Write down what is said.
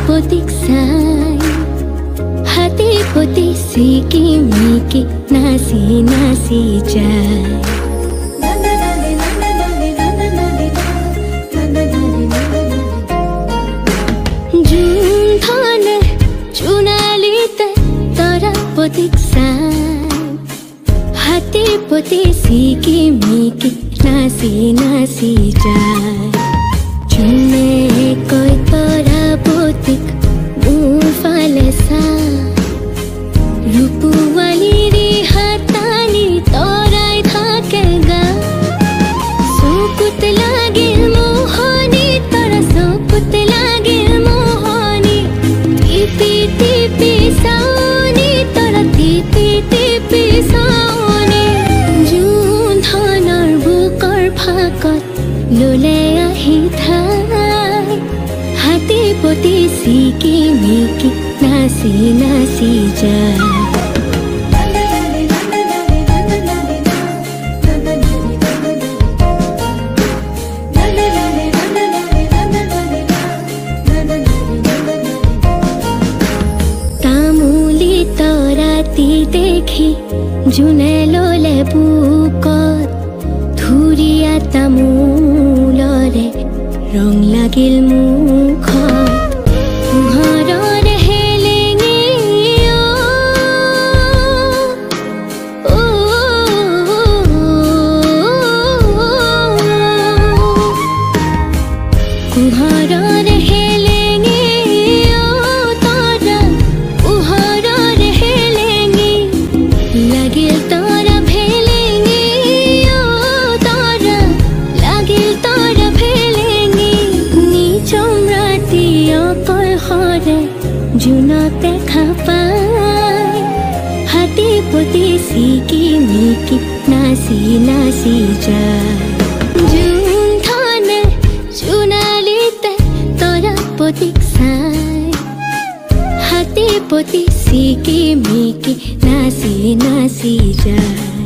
পতিক চাই হাতে পতি সিকি মিকি নাচি নাচি যায় জুন ধনে চুনালিতে তরা পতিক চাই হাতে পতি সিকি মিকি নাচি নাচি যায় জুনে কয় তৰা পতিক মোৰ ফালে চা ৰূপৱালীৰে হাতানি তৰাই থাকে গা চকুত লাগিল মোহনি তৰা চকুত লাগিল মোহনি টিপি টিপি চাওনি তৰা টিপি টিপি চাওনি জুন ধনৰ বুকৰ ফাকত ললে আহি ঠাই হাতে পতি সিকি মিকি নাচি নাচি যায় তামুলি তৰাতি দেখি জুনে ললে বুকত ধুৰীয়া তামোলৰে ৰং লাগিল মুখত পোহৰৰ হেলেঙে পোহৰৰ হেলেঙে তৰা পোহৰৰ হেলেঙে লাগিল তৰা ভেলেঙে তৰা লাগিল তৰা ভেলেঙে নিচম ৰাতি অকল হৰে জুনত দেখা পাই হাতে পতি সিকি মিকি নাচি নাচি যায় জুন ধনে চুনালিতে তৰা পতিক চাই হাতে পতি সিকি মিকি নাচি নাচি যায়